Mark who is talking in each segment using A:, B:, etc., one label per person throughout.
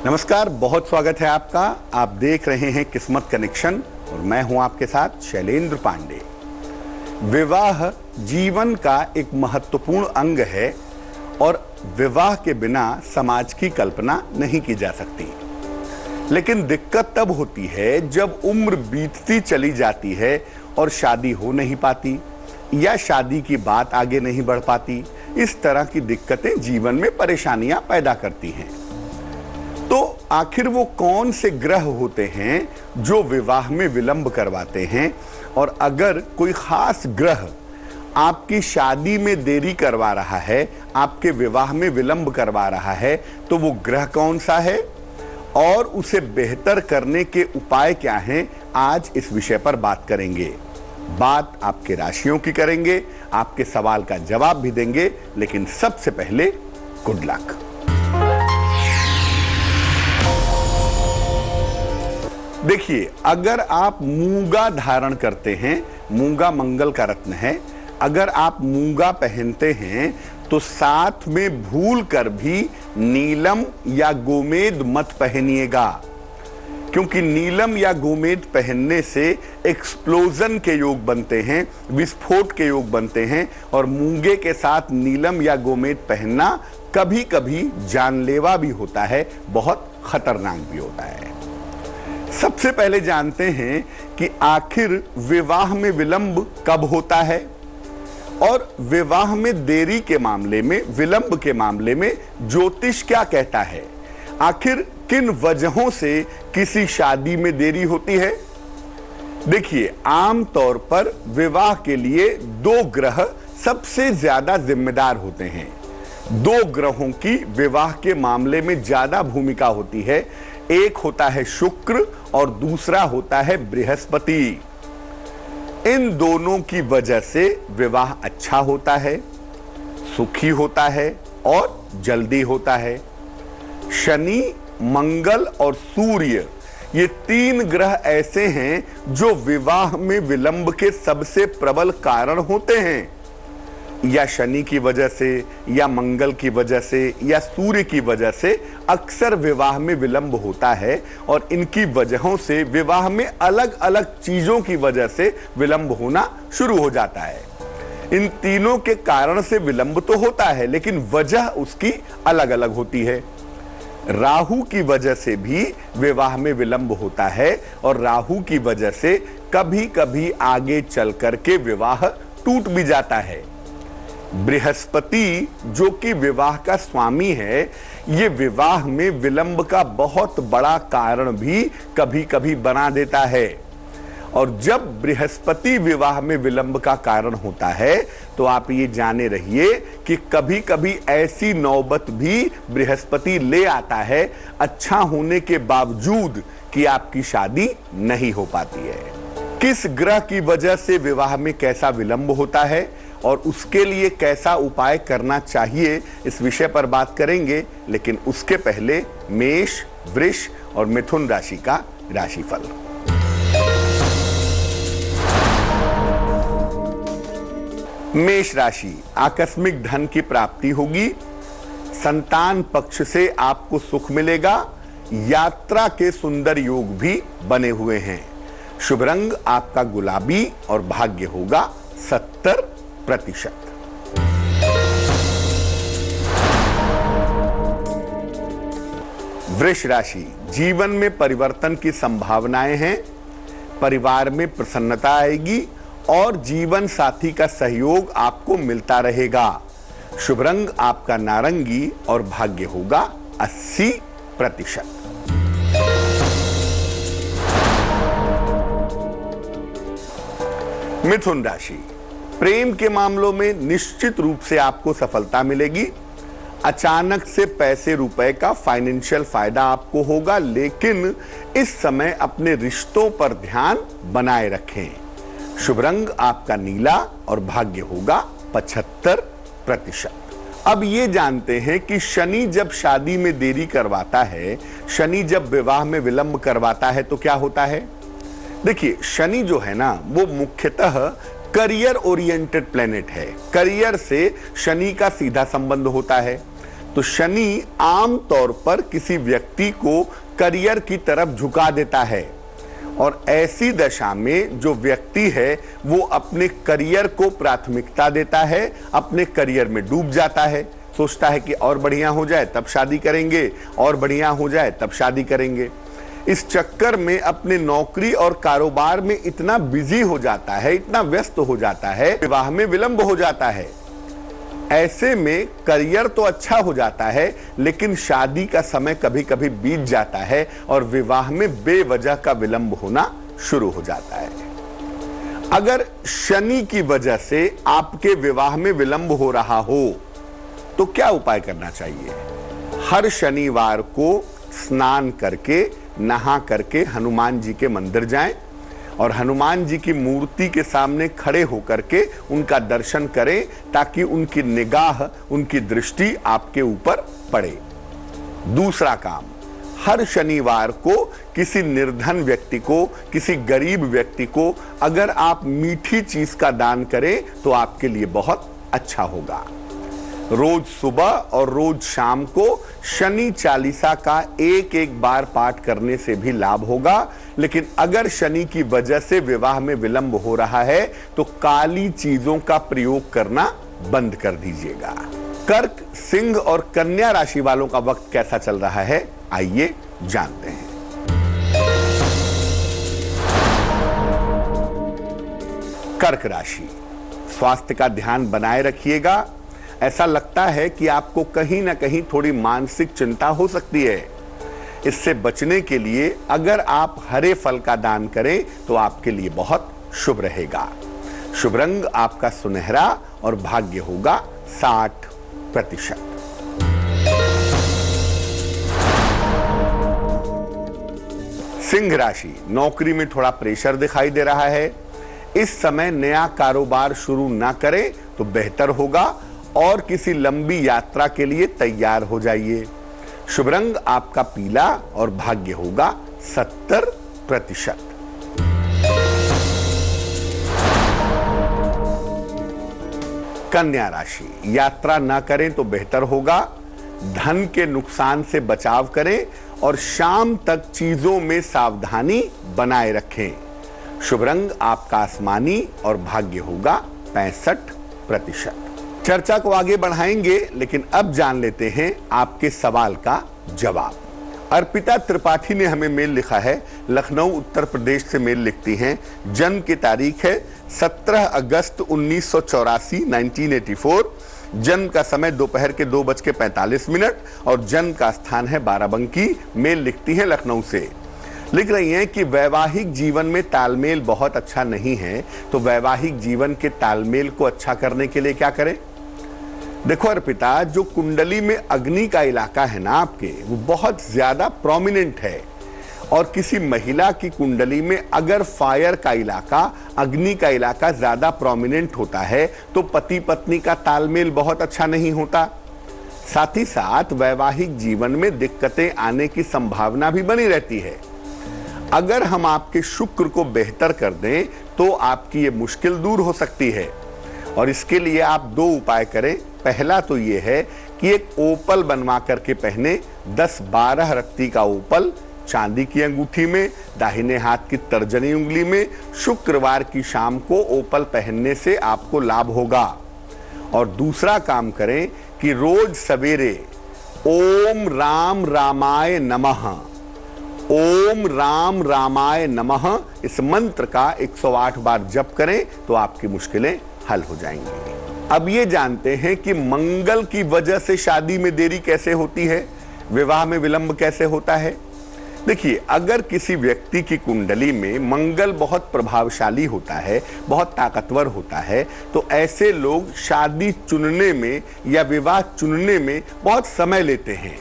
A: नमस्कार, बहुत स्वागत है आपका। आप देख रहे हैं किस्मत कनेक्शन और मैं हूं आपके साथ शैलेंद्र पांडे। विवाह जीवन का एक महत्वपूर्ण अंग है और विवाह के बिना समाज की कल्पना नहीं की जा सकती। लेकिन दिक्कत तब होती है जब उम्र बीतती चली जाती है और शादी हो नहीं पाती या शादी की बात आगे नहीं बढ़ पाती। इस तरह की दिक्कतें जीवन में परेशानियां पैदा करती हैं। तो आखिर वो कौन से ग्रह होते हैं जो विवाह में विलंब करवाते हैं, और अगर कोई खास ग्रह आपकी शादी में देरी करवा रहा है, आपके विवाह में विलंब करवा रहा है, तो वो ग्रह कौन सा है और उसे बेहतर करने के उपाय क्या हैं, आज इस विषय पर बात करेंगे। बात आपके राशियों की करेंगे, आपके सवाल का जवाब भी देंगे, लेकिन सबसे पहले गुड लक। देखिए, अगर आप मूंगा धारण करते हैं, मूंगा मंगल का रत्न है, अगर आप मूंगा पहनते हैं तो साथ में भूल कर भी नीलम या गोमेद मत पहनिएगा, क्योंकि नीलम या गोमेद पहनने से एक्सप्लोजन के योग बनते हैं, विस्फोट के योग बनते हैं, और मूंगे के साथ नीलम या गोमेद पहनना कभी कभी जानलेवा भी होता है, बहुत खतरनाक भी होता है। सबसे पहले जानते हैं कि आखिर विवाह में विलंब कब होता है और विवाह में देरी के मामले में, विलंब के मामले में ज्योतिष क्या कहता है। आखिर किन वजहों से किसी शादी में देरी होती है। देखिए, आमतौर पर विवाह के लिए दो ग्रह सबसे ज्यादा जिम्मेदार होते हैं। दो ग्रहों की विवाह के मामले में ज्यादा भूमिका होती है। एक होता है शुक्र और दूसरा होता है बृहस्पति। इन दोनों की वजह से विवाह अच्छा होता है, सुखी होता है और जल्दी होता है। शनि, मंगल और सूर्य, ये तीन ग्रह ऐसे हैं जो विवाह में विलंब के सबसे प्रबल कारण होते हैं। या शनि की वजह से, या मंगल की वजह से, या सूर्य की वजह से अक्सर विवाह में विलंब होता है, और इनकी वजहों से विवाह में अलग अलग चीजों की वजह से विलंब होना शुरू हो जाता है। इन तीनों के कारण से विलंब तो होता है, लेकिन वजह उसकी अलग अलग होती है। राहु की वजह से भी विवाह में विलंब होता है, और राहु की वजह से कभी कभी आगे चल करके विवाह टूट भी जाता है। बृहस्पति, जो कि विवाह का स्वामी है, ये विवाह में विलंब का बहुत बड़ा कारण भी कभी कभी बना देता है। और जब बृहस्पति विवाह में विलंब का कारण होता है, तो आप ये जाने रहिए कि कभी कभी ऐसी नौबत भी बृहस्पति ले आता है, अच्छा होने के बावजूद, कि आपकी शादी नहीं हो पाती है। किस ग्रह की वजह से विवाह में कैसा विलंब होता है और उसके लिए कैसा उपाय करना चाहिए, इस विषय पर बात करेंगे। लेकिन उसके पहले मेष, वृष और मिथुन राशि का राशिफल। मेष राशि, आकस्मिक धन की प्राप्ति होगी, संतान पक्ष से आपको सुख मिलेगा, यात्रा के सुंदर योग भी बने हुए हैं। शुभ रंग आपका गुलाबी और भाग्य होगा 70%। वृष राशि, जीवन में परिवर्तन की संभावनाएं हैं, परिवार में प्रसन्नता आएगी और जीवन साथी का सहयोग आपको मिलता रहेगा। शुभ रंग आपका नारंगी और भाग्य होगा 80%। मिथुन राशि, प्रेम के मामलों में निश्चित रूप से आपको सफलता मिलेगी। अचानक से पैसे रुपए का फाइनेंशियल फायदा आपको होगा, लेकिन इस समय अपने रिश्तों पर ध्यान बनाए रखें। शुभ रंग आपका नीला और भाग्य होगा 75%। अब ये जानते हैं कि शनि जब शादी में देरी करवाता है, शनि जब विवाह में विलंब करवाता है, तो क्या होता है। देखिए, शनि जो है ना, वो मुख्यतः करियर ओरिएंटेड प्लेनेट है। करियर से शनि का सीधा संबंध होता है। तो शनि आम तौर पर किसी व्यक्ति को करियर की तरफ झुका देता है और ऐसी दशा में जो व्यक्ति है वो अपने करियर को प्राथमिकता देता है, अपने करियर में डूब जाता है, सोचता है कि और बढ़िया हो जाए तब शादी करेंगे, और बढ़िया हो जाए तब शादी करेंगे। इस चक्कर में अपने नौकरी और कारोबार में इतना बिजी हो जाता है, इतना व्यस्त हो जाता है, विवाह में विलंब हो जाता है। ऐसे में करियर तो अच्छा हो जाता है लेकिन शादी का समय कभी कभी बीत जाता है और विवाह में बेवजह का विलंब होना शुरू हो जाता है। अगर शनि की वजह से आपके विवाह में विलंब हो रहा हो तो क्या उपाय करना चाहिए? हर शनिवार को स्नान करके, नहा करके हनुमान जी के मंदिर जाएं और हनुमान जी की मूर्ति के सामने खड़े होकर के उनका दर्शन करें ताकि उनकी निगाह, उनकी दृष्टि आपके ऊपर पड़े। दूसरा काम, हर शनिवार को किसी निर्धन व्यक्ति को, किसी गरीब व्यक्ति को अगर आप मीठी चीज का दान करें तो आपके लिए बहुत अच्छा होगा। रोज सुबह और रोज शाम को शनि चालीसा का एक बार पाठ करने से भी लाभ होगा। लेकिन अगर शनि की वजह से विवाह में विलंब हो रहा है तो काली चीजों का प्रयोग करना बंद कर दीजिएगा। कर्क, सिंह और कन्या राशि वालों का वक्त कैसा चल रहा है, आइए जानते हैं। कर्क राशि, स्वास्थ्य का ध्यान बनाए रखिएगा। ऐसा लगता है कि आपको कहीं ना कहीं थोड़ी मानसिक चिंता हो सकती है। इससे बचने के लिए अगर आप हरे फल का दान करें तो आपके लिए बहुत शुभ रहेगा। शुभ रंग आपका सुनहरा और भाग्य होगा 60%। सिंह राशि, नौकरी में थोड़ा प्रेशर दिखाई दे रहा है। इस समय नया कारोबार शुरू ना करें तो बेहतर होगा और किसी लंबी यात्रा के लिए तैयार हो जाइए। शुभ रंग आपका पीला और भाग्य होगा 70%। कन्या राशि, यात्रा ना करें तो बेहतर होगा। धन के नुकसान से बचाव करें और शाम तक चीजों में सावधानी बनाए रखें। शुभ रंग आपका आसमानी और भाग्य होगा 65%। चर्चा को आगे बढ़ाएंगे लेकिन अब जान लेते हैं आपके सवाल का जवाब। अर्पिता त्रिपाठी ने हमें मेल लिखा है, लखनऊ उत्तर प्रदेश से मेल लिखती हैं। जन्म की तारीख है 17 अगस्त 1984 1984। जन्म का समय दोपहर के 2:45 और जन्म का स्थान है बाराबंकी। मेल लिखती हैं लखनऊ से। लिख रही हैं कि वैवाहिक जीवन में तालमेल बहुत अच्छा नहीं है, तो वैवाहिक जीवन के तालमेल को अच्छा करने के लिए क्या करें? देखो अर्पिता, जो कुंडली में अग्नि का इलाका है ना आपके, वो बहुत ज्यादा प्रोमिनेंट है और किसी महिला की कुंडली में अगर फायर का इलाका, अग्नि का इलाका ज्यादा प्रोमिनेंट होता है तो पति पत्नी का तालमेल बहुत अच्छा नहीं होता। साथ ही साथ वैवाहिक जीवन में दिक्कतें आने की संभावना भी बनी रहती है। अगर हम आपके शुक्र को बेहतर कर दें तो आपकी ये मुश्किल दूर हो सकती है और इसके लिए आप 2 उपाय करें। पहला तो ये है कि एक ओपल बनवा करके पहने, 10-12 रत्ती का ओपल चांदी की अंगूठी में, दाहिने हाथ की तर्जनी उंगली में। शुक्रवार की शाम को ओपल पहनने से आपको लाभ होगा। और दूसरा काम करें कि रोज सवेरे ओम राम रामाय नमः, ओम राम रामाय नमः इस मंत्र का 108 बार जप करें तो आपकी मुश्किलें हल हो जाएंगी। अब ये जानते हैं कि मंगल की वजह से शादी में देरी कैसे होती है, विवाह में विलंब कैसे होता है। देखिए, अगर किसी व्यक्ति की कुंडली में मंगल बहुत प्रभावशाली होता है, बहुत ताकतवर होता है, तो ऐसे लोग शादी चुनने में या विवाह चुनने में बहुत समय लेते हैं।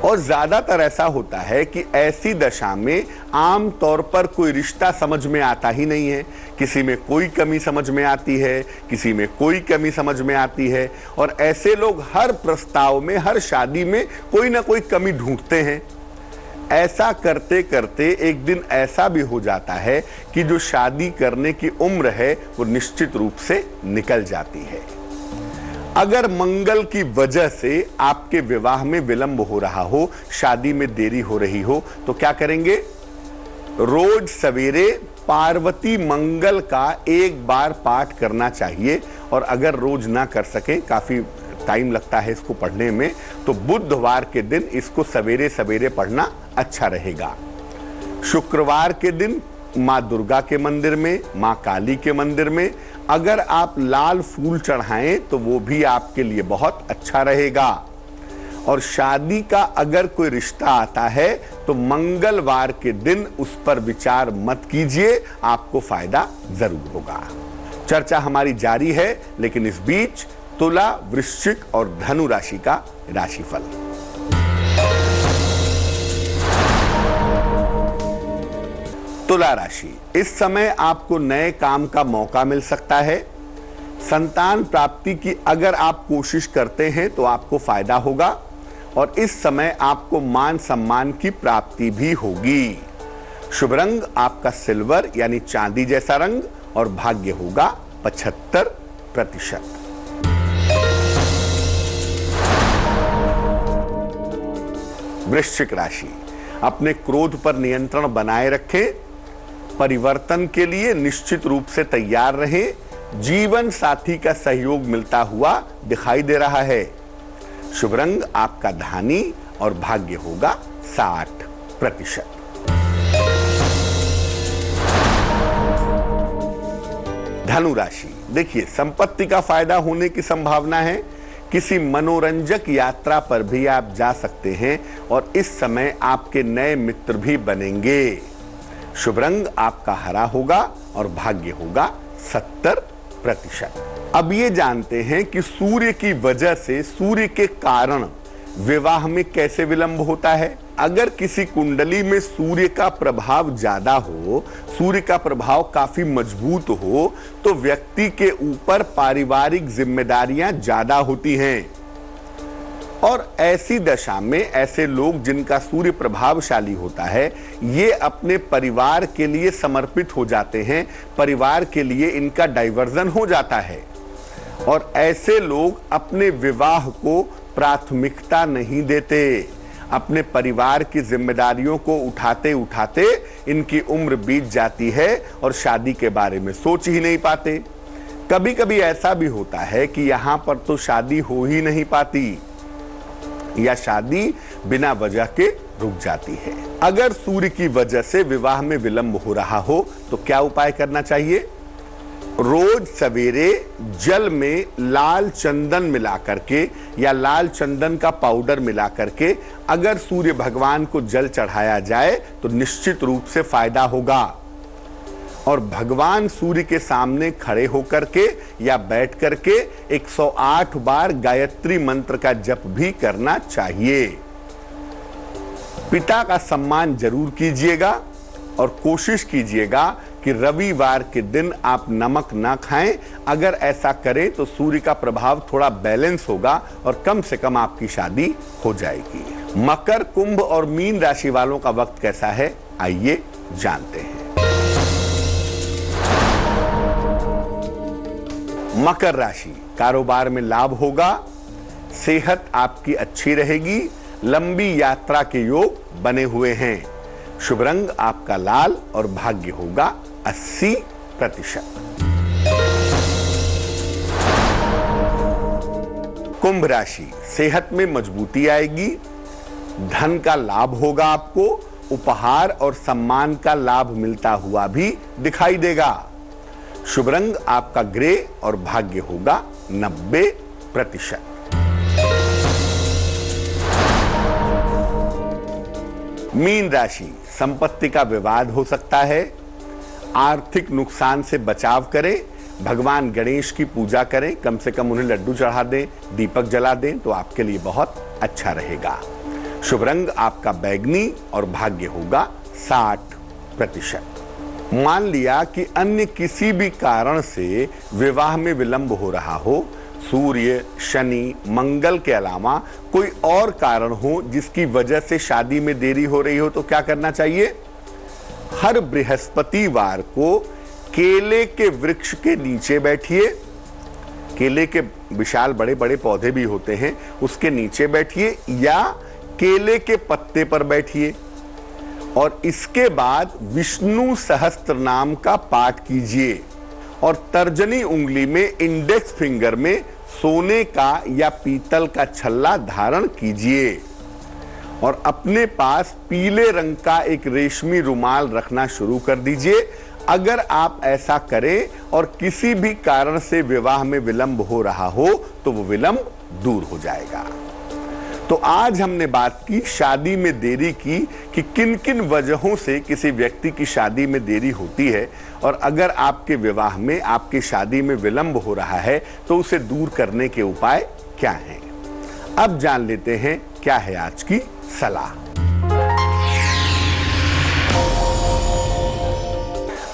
A: और ज्यादातर ऐसा होता है कि ऐसी दशा में आम तौर पर कोई रिश्ता समझ में आता ही नहीं है। किसी में कोई कमी समझ में आती है, किसी में कोई कमी समझ में आती है और ऐसे लोग हर प्रस्ताव में, हर शादी में कोई ना कोई कमी ढूंढते हैं। ऐसा करते करते एक दिन ऐसा भी हो जाता है कि जो शादी करने की उम्र है वो निश्चित रूप से निकल जाती है। अगर मंगल की वजह से आपके विवाह में विलंब हो रहा हो, शादी में देरी हो रही हो, तो क्या करेंगे? रोज सवेरे पार्वती मंगल का एक बार पाठ करना चाहिए। और अगर रोज ना कर सके, काफी टाइम लगता है इसको पढ़ने में, तो बुधवार के दिन इसको सवेरे सवेरे पढ़ना अच्छा रहेगा। शुक्रवार के दिन माँ दुर्गा के मंदिर में, माँ काली के मंदिर में अगर आप लाल फूल चढ़ाएं तो वो भी आपके लिए बहुत अच्छा रहेगा। और शादी का अगर कोई रिश्ता आता है तो मंगलवार के दिन उस पर विचार मत कीजिए, आपको फायदा जरूर होगा। चर्चा हमारी जारी है, लेकिन इस बीच तुला, वृश्चिक और धनु राशि का राशिफल। तुला राशि, इस समय आपको नए काम का मौका मिल सकता है। संतान प्राप्ति की अगर आप कोशिश करते हैं तो आपको फायदा होगा। और इस समय आपको मान सम्मान की प्राप्ति भी होगी। शुभ रंग आपका सिल्वर यानी चांदी जैसा रंग और भाग्य होगा 75%। वृश्चिक राशि, अपने क्रोध पर नियंत्रण बनाए रखें। परिवर्तन के लिए निश्चित रूप से तैयार रहें। जीवन साथी का सहयोग मिलता हुआ दिखाई दे रहा है। शुभ रंग आपका धानी और भाग्य होगा 60%। धनु राशि, देखिए संपत्ति का फायदा होने की संभावना है। किसी मनोरंजक यात्रा पर भी आप जा सकते हैं और इस समय आपके नए मित्र भी बनेंगे। शुभ रंग आपका हरा होगा और भाग्य होगा 70%। अब ये जानते हैं कि सूर्य की वजह से, सूर्य के कारण विवाह में कैसे विलंब होता है। अगर किसी कुंडली में सूर्य का प्रभाव ज्यादा हो, सूर्य का प्रभाव काफी मजबूत हो, तो व्यक्ति के ऊपर पारिवारिक जिम्मेदारियां ज्यादा होती हैं। और ऐसी दशा में ऐसे लोग जिनका सूर्य प्रभावशाली होता है, ये अपने परिवार के लिए समर्पित हो जाते हैं। परिवार के लिए इनका डाइवर्जन हो जाता है और ऐसे लोग अपने विवाह को प्राथमिकता नहीं देते। अपने परिवार की जिम्मेदारियों को उठाते उठाते इनकी उम्र बीत जाती है और शादी के बारे में सोच ही नहीं पाते। कभी कभी ऐसा भी होता है कि यहां पर तो शादी हो ही नहीं पाती या शादी बिना वजह के रुक जाती है। अगर सूर्य की वजह से विवाह में विलंब हो रहा हो तो क्या उपाय करना चाहिए? रोज सवेरे जल में लाल चंदन मिला करके या लाल चंदन का पाउडर मिला करके अगर सूर्य भगवान को जल चढ़ाया जाए तो निश्चित रूप से फायदा होगा। और भगवान सूर्य के सामने खड़े होकर के या बैठ करके 108 बार गायत्री मंत्र का जप भी करना चाहिए। पिता का सम्मान जरूर कीजिएगा और कोशिश कीजिएगा कि रविवार के दिन आप नमक ना खाएं। अगर ऐसा करें तो सूर्य का प्रभाव थोड़ा बैलेंस होगा और कम से कम आपकी शादी हो जाएगी। मकर, कुंभ और मीन राशि वालों का वक्त कैसा है, आइए जानते हैं। मकर राशि, कारोबार में लाभ होगा। सेहत आपकी अच्छी रहेगी। लंबी यात्रा के योग बने हुए हैं। शुभ रंग आपका लाल और भाग्य होगा 80%। कुंभ राशि, सेहत में मजबूती आएगी। धन का लाभ होगा आपको। उपहार और सम्मान का लाभ मिलता हुआ भी दिखाई देगा। शुभ रंग आपका ग्रे और भाग्य होगा 90%। मीन राशि, संपत्ति का विवाद हो सकता है। आर्थिक नुकसान से बचाव करें। भगवान गणेश की पूजा करें, कम से कम उन्हें लड्डू चढ़ा दें, दीपक जला दें तो आपके लिए बहुत अच्छा रहेगा। शुभ रंग आपका बैगनी और भाग्य होगा 60%। मान लिया कि अन्य किसी भी कारण से विवाह में विलंब हो रहा हो, सूर्य, शनि, मंगल के अलावा कोई और कारण हो जिसकी वजह से शादी में देरी हो रही हो, तो क्या करना चाहिए? हर बृहस्पतिवार को केले के वृक्ष के नीचे बैठिए। केले के विशाल बड़े बड़े पौधे भी होते हैं, उसके नीचे बैठिए या केले के पत्ते पर बैठिए और इसके बाद विष्णु सहस्त्र नाम का पाठ कीजिए और तर्जनी उंगली में, इंडेक्स फिंगर में सोने का या पीतल का छल्ला धारण कीजिए और अपने पास पीले रंग का एक रेशमी रुमाल रखना शुरू कर दीजिए। अगर आप ऐसा करें और किसी भी कारण से विवाह में विलंब हो रहा हो तो वो विलंब दूर हो जाएगा। तो आज हमने बात की शादी में देरी की कि किन किन वजहों से किसी व्यक्ति की शादी में देरी होती है और अगर आपके विवाह में, आपकी शादी में विलंब हो रहा है तो उसे दूर करने के उपाय क्या हैं। अब जान लेते हैं क्या है आज की सलाह।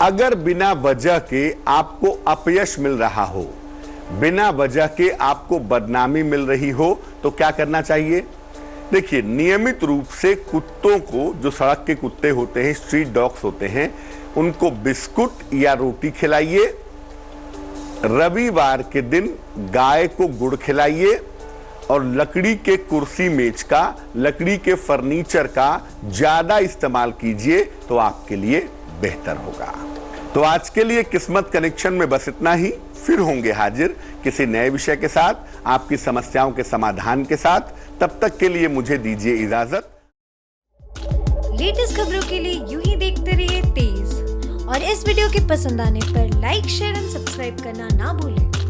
A: अगर बिना वजह के आपको अपयश मिल रहा हो, बिना वजह के आपको बदनामी मिल रही हो तो क्या करना चाहिए। देखिए, नियमित रूप से कुत्तों को, जो सड़क के कुत्ते होते हैं, स्ट्रीट डॉग्स होते हैं, उनको बिस्कुट या रोटी खिलाइए। रविवार के दिन गाय को गुड़ खिलाइए और लकड़ी के कुर्सी मेज का, लकड़ी के फर्नीचर का ज्यादा इस्तेमाल कीजिए तो आपके लिए बेहतर होगा। तो आज के लिए किस्मत कनेक्शन में बस इतना ही। फिर होंगे हाजिर किसी नए विषय के साथ, आपकी समस्याओं के समाधान के साथ। तब तक के लिए मुझे दीजिए इजाजत।
B: लेटेस्ट खबरों के लिए यूं ही देखते रहिए तेज और इस वीडियो के पसंद आने पर लाइक, शेयर एंड सब्सक्राइब करना ना भूलें।